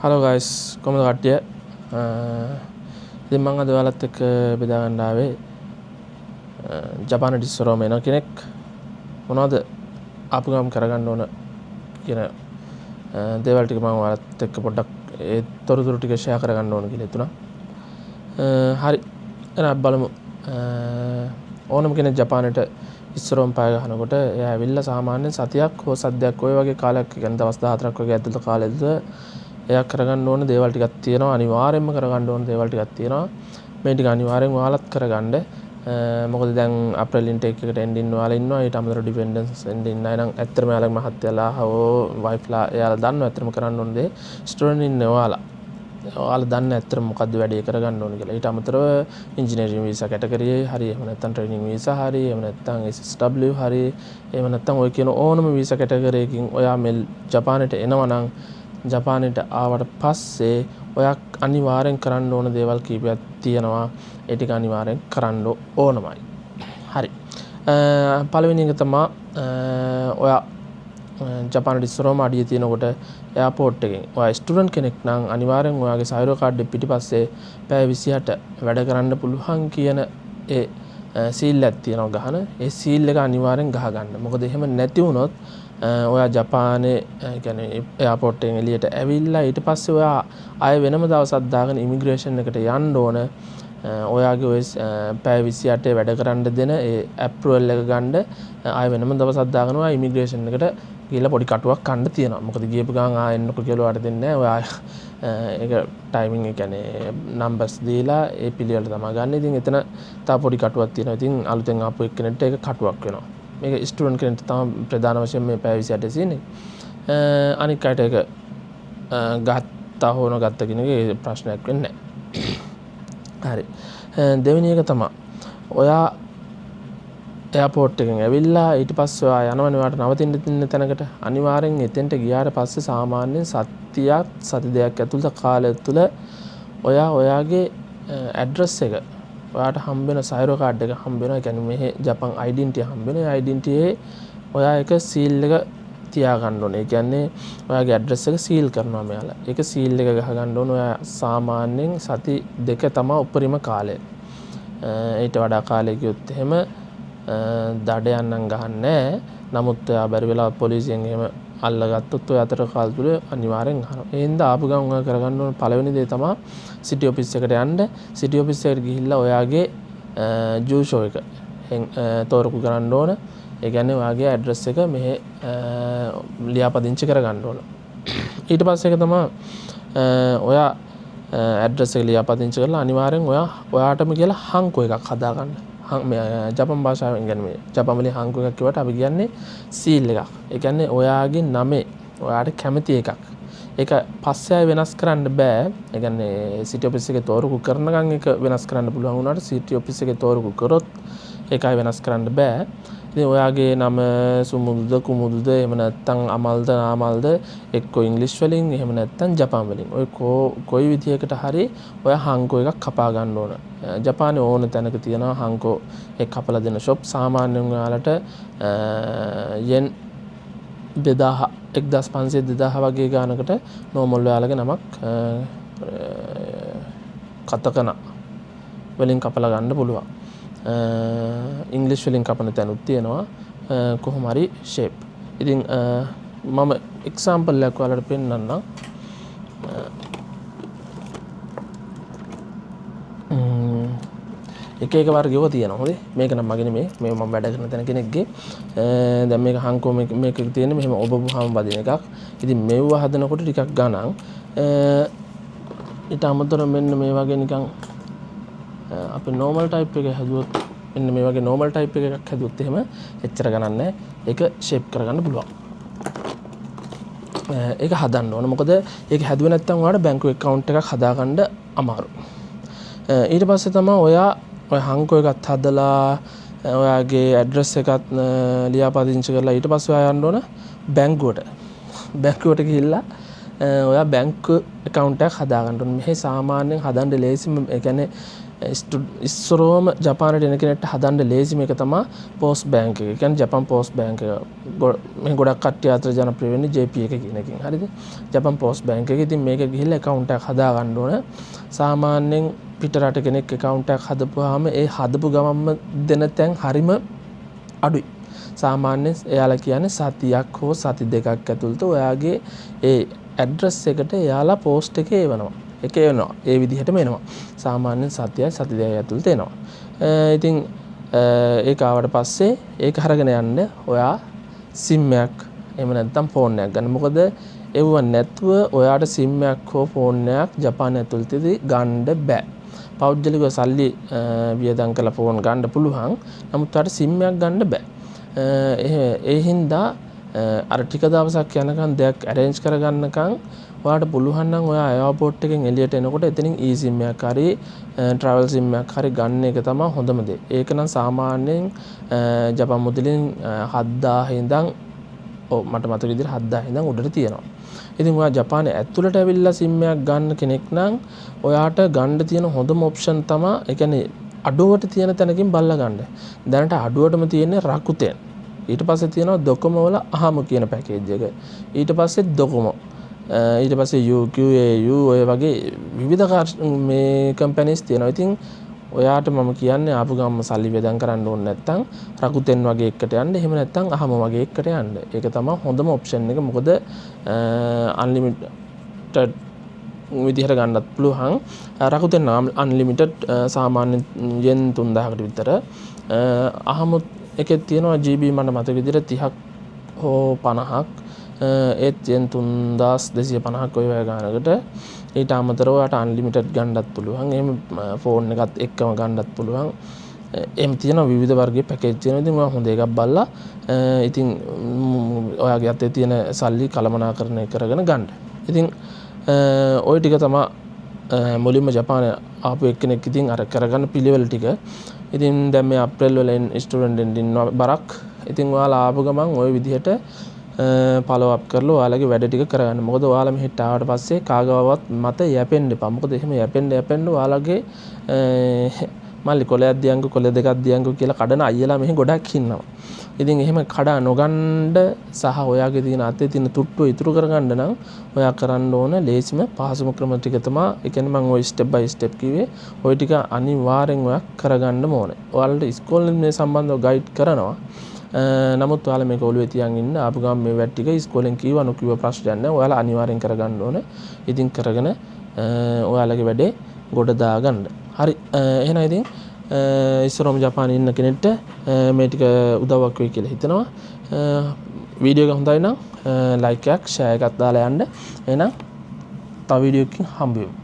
Hello guys කොහමද කට්ටිය? ඉතින් මම අද ඔයාලත් එක්ක බෙදා ගන්න ආවේ ජපානට ඉස්සරවම එන කෙනෙක් මොනවද ආපු ගමන් කරගන්න ඕන කියන දේවල් ටික මම ඔයාලත් එක්ක පොඩ්ඩක් ඒ තොරතුරු ටික ෂෙයා කරගන්න ඕන කියලා හිතුණා. හරි එහෙනම් අපි බලමු. ඕනම කෙනෙක් ජපානට ඉස්සරවම පය ගන්නකොට එයා ඇවිල්ලා සාමාන්‍යයෙන් සතියක් හෝ සද්දයක් ඔය වගේ කාලයක් කියන්නේ දවස් 14ක් වගේ ඇතුළත කාලෙද එයා කරගන්න ඕන දේවල් ටිකක් තියෙනවා. අනිවාර්යයෙන්ම කරගන්න ඕන දේවල් ටිකක් තියෙනවා. මේ ටික අනිවාර්යෙන් ඔයාලත් කරගන්න. මොකද දැන් අප්‍රේල් ඉන්ටේක් එකට එන්ඩින් ඔයාලා ඉන්නවා. ඊට අමතරව ඩිපෙන්ඩන්ස් එන්ඩින් අය නම් ඇත්තටම එයාලගේ මහත්තයලා හෝ වයිෆ්ලා එයාලා දන්නවා ඇත්තටම කරන්න ඕන දේ. ස්ටුඩන්ට් ඉන්නේ ඔයාලා. ඔයාලා දන්න ඇත්තටම මොකද්ද වැඩේ කරගන්න ඕන කියලා. ඊට අමතරව ඉන්ජිනියරින් වීසා කැටගරියේ හරි එහෙම නැත්නම් ට්‍රේනින් වීසා හරි එහෙම නැත්නම් SSW හරි එහෙම නැත්නම් ඔය කියන ඕනම වීසා කැටගරියකින් ඔයා මේ ජපානයට එනවා නම් ජපානයට ආවට පස්සේ ඔයා අනිවාර්යෙන් කරන්න ඕන දේවල් කීපයක් තියෙනවා. ඒ ටික අනිවාර්යෙන් කරන්න ඕනමයි. හරි. පළවෙනි එක තමයි ඔයා ජපානට ඉස්සරවම අඩිය තියෙනකොට එයාපෝට් එකෙන් ඔයා ස්ටුඩන්ට් කෙනෙක් නම් අනිවාර්යෙන් ඔයාගේ සයිරෝ කාඩ් එක පිටිපස්සේ පැය 28 වැඩ කරන්න පුළුවන් කියන ඒ සීල් එකක් තියෙනවා ගහන. ඒ සීල් එක අනිවාර්යෙන් ගහ ගන්න. මොකද එහෙම නැති වුණොත් ඔයා ජපානයේ කියන්නේ එයාපෝට් එකෙන් එළියට ඇවිල්ලා ඊට පස්සේ ඔයා ආය වෙනම දවසක් දාගෙන ඉමිග්‍රේෂන් එකට යන්න ඕන. ඔයාගේ ඔය පැය 28 වැඩ කරන්න දෙන ඒ ඇප්‍රූවල් එක ගන්න ආය වෙනම දවසක් දාගෙන ඔයා ඉමිග්‍රේෂන් එකට ගිහලා පොඩි කටුවක් කන්න තියෙනවා. මොකද ගියපු ගමන් ආ එන්නකො කියලා ඔයාලට දෙන්නේ නැහැ. ඔයා ඒක ටයිමින් ඒ කියන්නේ නම්බර්ස් දීලා ඒ පිළිවෙල තමයි ගන්න. ඉතින් එතන තව පොඩි කටුවක් තියෙනවා. ඉතින් අලුතෙන් ආපු එක්කෙනෙක්ට ඒක කටුවක් වෙනවා. මේක ස්ටුඩන්ට් කෙනෙක්ට තමයි ප්‍රධාන වශයෙන් මේ පැය 28 තියෙන්නේ. අනික් අයට ඒක ගත්තා හෝ නොගත්තා කියන එක ප්‍රශ්නයක් වෙන්නේ නැහැ. හරි. දෙවෙනි එක තමයි ඔයා එයාපෝට් එකෙන් ඇවිල්ලා ඊට පස්සේ ඔයා යනවනේ ඔයාට නවතින්න තියෙන තැනකට අනිවාර්යෙන් එතෙන්ට ගියාට පස්සේ සාමාන්‍යයෙන් සති දෙකක් ඇතුළත කාලය තුළ ඔයා ඔයාගේ ඇඩ්‍රස් එක ඔයාට හම්බ වෙන සයිරෝ කාඩ් එක හම්බ වෙනවා. ඒ කියන්නේ මේ ජපන් ඩෙන්ටිටි හම්බ වෙන. ඒ ඩෙන්ටිටියේ ඔයා එක සීල් එක තියාගන්න ඕනේ. ඒ කියන්නේ ඔයාගේ ඇඩ්‍රස් එක සීල් කරනවා මෙයාලා. ඒක සීල් එක ගහ ගන්න ඕනේ. ඔයා සාමාන්‍යයෙන් සති දෙක තමයි උපරිම කාලය. ඊට වඩා කාලය ගියොත් එහෙම දඩයන් නම් ගහන්නේ නැහැ. නමුත් ඔයා බැරි වෙලා පොලිසියෙන් එහෙම අල්ලගත්තොත් ඔය අතර කාල තුල අනිවාර්යෙන් අහනවා. ඒ හින්දා ආපු ගමන් ඔයා කරගන්න ඕන පළවෙනි දේ තමයි සිටි ඔෆිස් එකට යන්න. සිටි ඔෆිස් එකට ගිහිල්ලා ඔයාගේ ජූෂෝ එක තෝරපු කරන්න ඕන. ඒ කියන්නේ ඔයාගේ ඇඩ්‍රස් එක මෙහෙ ලියාපදිංචි කරගන්න ඕන. ඊට පස්සේ එක තමයි ඔයා ඇඩ්‍රස් එක ලියාපදිංචි කරලා අනිවාර්යෙන් ඔයාටම කියලා හංකෝ එකක් හදාගන්න. ජපන් භාෂාවෙන් කියන්නේ ජපන් වලින් හංකෝ එකක් කියවට අපි කියන්නේ සීල් එකක්. ඒ කියන්නේ ඔයාගේ නමේ ඔයාට කැමති එකක්. ඒක පස්සේ වෙනස් කරන්න බෑ. ඒ කියන්නේ සිටි ඔෆිස් එකේ තෝරපු කරනකන් ඒක වෙනස් කරන්න පුළුවන් වුණාට සිටි ඔෆිස් එකේ තෝරපු කරොත් ඒකයි වෙනස් කරන්න බෑ. ඉතින් ඔයාගේ නම සුමුදුද කුමුදුද එහෙම නැත්නම් අමල්ද නාමල්ද එක්ක ඉංග්‍රීසි වලින් එහෙම නැත්නම් ජපාන් වලින් ඔය කොයි විදියකට හරි ඔය හංකෝ එකක් කපා ගන්න ඕන. ජපානයේ ඕන තැනක තියෙනවා හංකෝ එක කපලා දෙන ෂොප්. සාමාන්‍යයෙන් ඔයාලට යෙන් 2000 1500 2000 වගේ ගානකට නෝමල් ඔයාලගේ නමක් කතකන වලින් කපලා ගන්න පුළුවන්. ඉංග්‍රීසි වලින් කපන තැනුත් තියෙනවා. කොහොම හරි ෂේප්. ඉතින් මම එක්සැම්පල් එකක් ඔයාලට පෙන්නන්නම්. එක වර්ගයක තියෙනවා. හොඳේ. මේක නම් මගේ නෙමෙයි. මේ මම වැඩ කරන තැන කෙනෙක්ගේ. දැන් මේක හංකෝ මේක තියෙන්නේ මෙහෙම ඔබවුවාම වදින එකක්. ඉතින් මෙව්ව හදනකොට ටිකක් ගණන්. ඊට අමතරව මෙන්න මේ වගේ නිකන් අපි normal type එක හැදුවොත් මෙන්න මේ වගේ normal type එකක් හැදුවොත් එහෙම එච්චර ගණන් නැහැ. ඒක shape කරගන්න පුළුවන්. ඒක හදන්න ඕන. මොකද ඒක හැදුවේ නැත්නම් ඔයාලට බැංකු account එකක් හදාගන්න අමාරුයි. ඊට පස්සේ තමයි ඔයා ඔය හංකෝ එකත් හදලා ඔයාගේ ඇඩ්‍රස් එකත් ලියාපදිංචි කරලා ඊට පස්සේ ඔයා යන්න ඕන බැංකුවට. බැංකුවට ගිහිල්ලා ඔයා බැංකු account එකක් හදාගන්න ඕනේ. මෙහි සාමාන්‍යයෙන් හදන්න ලේසිම ඒ කියන්නේ ඉස්සරෝම ජපානට එන කෙනෙක්ට හදන්න ලේසිම එක තමයි පෝස්ට් බැංක් එක. ඒ කියන්නේ ජපාන් පෝස්ට් බැංක් එක. මේ ගොඩක් කට්ටිය අතර ජනප්‍රිය වෙන්නේ JP එක කියන එකකින්. හරිද? ජපාන් පෝස්ට් බැංක් එක. ඉතින් මේක ගිහිල්ලා account එකක් හදාගන්න ඕන. සාමාන්‍යයෙන් පිට රට කෙනෙක් account එකක් හදපුවාම ඒ හදපු ගමන්ම දෙන තැන් හරිම අඩුයි. සාමාන්‍යයෙන් එයාලා කියන්නේ සතියක් හෝ සති දෙකක් ඇතුළත ඔයාගේ ඒ ඇඩ්‍රස් එකට එයාලා පෝස්ට් එකේ එවනවා. ඒ විදිහටම එනවා. සාමාන්‍යයෙන් සතියයි සති දෙකයි ඇතුළත එනවා. ඉතින් ඒක ආවට පස්සේ ඒක අරගෙන යන්න ඔයා SIM එකක් එහෙම නැත්නම් ෆෝන් එකක් ගන්න. මොකද ඒව නැතුව ඔයාට SIM එකක් හෝ ෆෝන් එකක් ජපානය ඇතුළතදී ගන්න බෑ. පෞද්ගලිකව සල්ලි වියදම් කරලා ෆෝන් ගන්න පුළුවන්. නමුත් ඔයාට SIM එකක් ගන්න බෑ. ඒ හින්දා අර ටික දවසක් යනකම් දෙයක් arrange කරගන්නකම් ඔයාට පුළුවන් නම් ඔයා එයාපෝට් එකෙන් එළියට එනකොට එතනින් eSIM එකක් හරි travel SIM එකක් හරි ගන්න එක තමයි හොඳම දේ. ඒක නම් සාමාන්‍යයෙන් ජපාන් මුදලින් 7000 ඉඳන් මට මතක විදිහට 7000 ඉඳන් උඩට තියෙනවා. ඉතින් ඔයා ජපානයේ ඇතුළට ඇවිල්ලා SIM එකක් ගන්න කෙනෙක් නම් ඔයාට ගන්න තියෙන හොඳම option තමයි ඒ කියන්නේ අඩුවට තියෙන තැනකින් බලලා ගන්න. දැනට අඩුවටම තියෙන්නේ Rakuten. ඊට පස්සේ තියෙනවා Docomo වල අහමු කියන පැකේජ් එක. ඊට පස්සේ Docomo. ඊට පස්සේ UQ AU ඔය වගේ විවිධ මේ කම්පැනිස් තියෙනවා. ඉතින් ඔයාට මම කියන්නේ ආපු ගම්ම සල්ලි වේදම් කරන්න ඕනේ නැත්නම් Rakuten වගේ එකකට යන්න. එහෙම නැත්නම් අහමු වගේ එකකට යන්න. ඒක තමයි හොඳම ඔප්ෂන් එක. මොකද unlimited විදිහට ගන්නත් පුළුවන්. Rakuten unlimited සාමාන්‍ය yen 3000කට විතර. අහමු එකේ තියෙනවා GB මට මතක විදිහට 30ක් හෝ 50ක්. ඒත් yen 3250ක් ඔය වගේ ගානකට. ඊට අමතරව ඔයාට unlimited ගන්නත් පුළුවන්. එහෙම ෆෝන් එකත් එක්කම ගන්නත් පුළුවන්. එහෙම තියෙන විවිධ වර්ගයේ පැකේජ් තියෙනවා. ඉතින් ඔයා හොඳ එකක් බලලා ඉතින් ඔයාගේ අතේ තියෙන සල්ලි කළමනාකරණය කරගෙන ගන්න. ඉතින් ওই ටික තමයි මුලින්ම ජපානයේ ආපු එක්කෙනෙක් ඉතින් අර කරගන්න පිළිවෙල ටික. ඉතින් දැන් මේ අප්‍රේල් වල ස්ටුඩන්ට් ඉන්නවා බරක්. ඉතින් ඔයාලා ආපු ගමන් ওই විදිහට follow up කරලා ඔයාලගේ වැඩ ටික කරගන්න. මොකද ඔයාලා මෙහෙට ආවට පස්සේ කාගාවත් මත යැපෙන්න එපා. මොකද එහෙම යැපෙන්න ඔයාලගේ මල්ලි කොලයක් දියංගු කොල දෙකක් දියංගු කියලා කඩන අයියලා මෙහි ගොඩක් ඉන්නවා. ඉතින් එහෙම කඩා නොගන්න සහ ඔයාගේ තියෙන අතේ තියෙන තුට්ටුව ඉතුරු කරගන්න නම් ඔයා කරන්න ඕන ලේසිම පහසුම ක්‍රම ටික තමයි. ඒ කියන්නේ මම ඔය step by step කිව්වේ. ඔය ටික අනිවාර්යෙන් ඔයා කරගන්න ඕනේ. ඔයාලට ඉස්කෝලෙන් මේ සම්බන්ධව ගයිඩ් කරනවා. නමුත් ඔයාලා මේක ඔළුවේ තියන් ඉන්න ආපු ගමන් මේ වැඩ ටික ඉස්කෝලෙන් කිව්වා නොකිව්ව ප්‍රශ්නයක් නැහැ. ඔයාලා අනිවාර්යෙන් කරගන්න ඕනේ. ඉතින් කරගෙන ඔයාලගේ වැඩේ ගොඩ දාගන්න. හරි. එහෙනම් ඉතින් ඉස්සරෝම ජපානයේ ඉන්න කෙනෙක්ට මේ ටික උදව්වක් වෙයි කියලා හිතනවා. වීඩියෝ එක හොඳයි නම් ලයික් එකක් ෂෙයා එකක් දාලා යන්න. එහෙනම් තව වීඩියෝ එකකින් හම්බ වෙමු.